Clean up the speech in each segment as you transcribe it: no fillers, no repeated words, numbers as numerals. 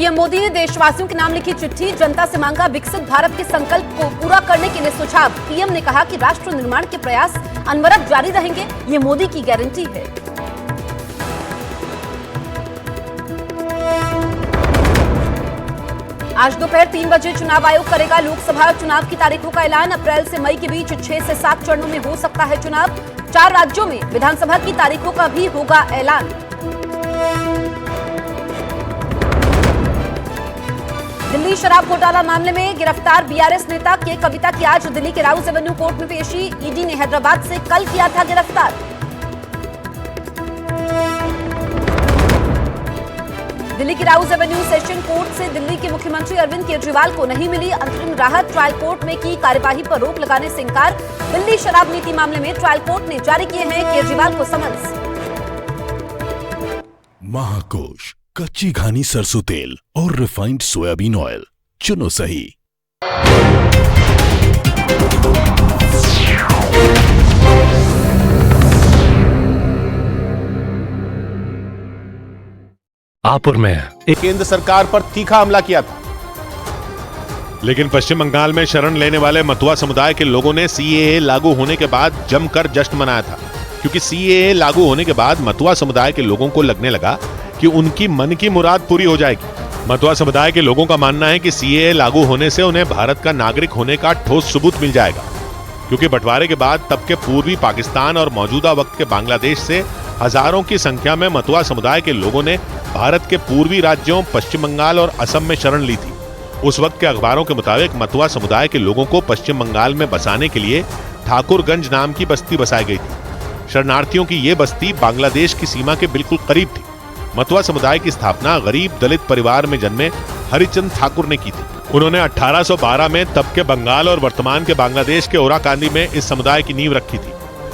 PM Modi ने देशवासियों के नाम लिखी चिट्ठी, जनता से मांगा विकसित भारत के संकल्प को पूरा करने के लिए सुझाव। पीएम ने कहा कि राष्ट्र निर्माण के प्रयास अनवरत जारी रहेंगे, ये मोदी की गारंटी है। आज दोपहर 3 बजे चुनाव आयोग करेगा लोकसभा चुनाव की तारीखों का ऐलान। अप्रैल से मई के बीच 6 से 7 चरणों में हो सकता है चुनाव। 4 राज्यों में विधानसभा की तारीखों का भी होगा ऐलान। दिल्ली शराब घोटाला मामले में गिरफ्तार बीआरएस नेता के कविता की आज दिल्ली के राउज एवेन्यू कोर्ट में पेशी। ईडी ने हैदराबाद से कल किया था गिरफ्तार। दिल्ली की राउज एवेन्यू सेशन कोर्ट से दिल्ली के मुख्यमंत्री अरविंद केजरीवाल को नहीं मिली अंतरिम राहत। ट्रायल कोर्ट में की कार्यवाही पर रोक लगाने से इंकार। दिल्ली शराब नीति मामले में ट्रायल कोर्ट ने जारी किए हैं केजरीवाल को समन्स। महाकोश, कच्ची घानी सरसों तेल और रिफाइंड सोयाबीन ऑयल चुनो सही। आपपुर में केंद्र सरकार पर तीखा हमला किया था, लेकिन पश्चिम बंगाल में शरण लेने वाले मतुआ समुदाय के लोगों ने सीएए लागू होने के बाद जमकर जश्न मनाया था, क्योंकि सीएए लागू होने के बाद मतुआ समुदाय के लोगों को लगने लगा कि उनकी मन की मुराद पूरी हो जाएगी। मतुआ समुदाय के लोगों का मानना है कि सीएए लागू होने से उन्हें भारत का नागरिक होने का ठोस सबूत मिल जाएगा, क्योंकि बंटवारे के बाद तब के पूर्वी पाकिस्तान और मौजूदा वक्त के बांग्लादेश से हजारों की संख्या में मतुआ समुदाय के लोगों ने भारत के पूर्वी राज्यों पश्चिम बंगाल और असम में शरण ली थी। उस वक्त के अखबारों के मुताबिक मतुआ समुदाय के लोगों को पश्चिम बंगाल में बसाने के लिए ठाकुरगंज नाम की बस्ती बसाई गई थी। शरणार्थियों की ये बस्ती बांग्लादेश की सीमा के बिल्कुल करीब थी। मतुआ समुदाय की स्थापना गरीब दलित परिवार में जन्मे हरिचंद ठाकुर ने की थी। उन्होंने 1812 में तब के बंगाल और वर्तमान के बांग्लादेश के ओराकांदी में इस समुदाय की नींव रखी थी।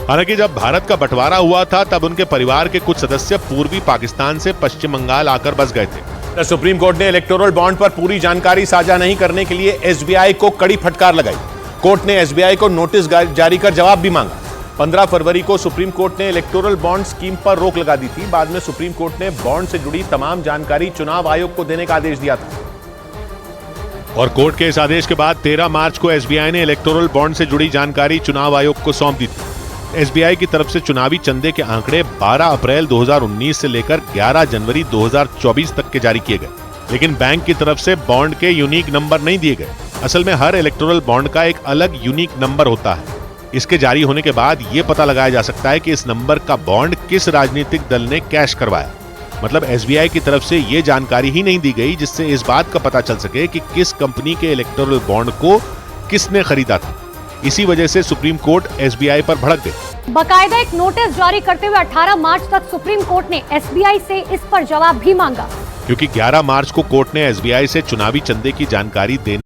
हालांकि जब भारत का बंटवारा हुआ था तब उनके परिवार के कुछ सदस्य पूर्वी पाकिस्तान से पश्चिम बंगाल आकर बस गए थे। सुप्रीम कोर्ट ने इलेक्टोरल बॉन्ड पर पूरी जानकारी साझा नहीं करने के लिए एसबीआई को कड़ी फटकार लगाई। कोर्ट ने एसबीआई को नोटिस जारी कर जवाब भी मांगा। 15 फरवरी को सुप्रीम कोर्ट ने इलेक्टोरल बॉन्ड स्कीम पर रोक लगा दी थी। बाद में सुप्रीम कोर्ट ने बॉन्ड से जुड़ी तमाम जानकारी चुनाव आयोग को देने का आदेश दिया था। और कोर्ट के इस आदेश के बाद 13 मार्च को एसबीआई ने इलेक्टोरल बॉन्ड से जुड़ी जानकारी चुनाव आयोग को सौंप दी थी। एसबीआई की तरफ से चुनावी चंदे के आंकड़े 12 अप्रैल 2019 से लेकर 11 जनवरी 2024 तक के जारी किए गए, लेकिन बैंक की तरफ से बॉन्ड के यूनिक नंबर नहीं दिए गए। असल में हर इलेक्टोरल बॉन्ड का एक अलग यूनिक नंबर होता है। इसके जारी होने के बाद यह पता लगाया जा सकता है कि इस नंबर का बॉन्ड किस राजनीतिक दल ने कैश करवाया। मतलब एसबीआई की तरफ से यह जानकारी ही नहीं दी गई जिससे इस बात का पता चल सके कि किस कंपनी के इलेक्टोरल बॉन्ड को किसने खरीदा था। इसी वजह से सुप्रीम कोर्ट एसबीआई पर भड़क गई। बाकायदा एक नोटिस जारी करते हुए 18 मार्च तक सुप्रीम कोर्ट ने एसबीआई से इस पर जवाब भी मांगा, क्योंकि 11 मार्च को कोर्ट ने एसबीआई से चुनावी चंदे की जानकारी देने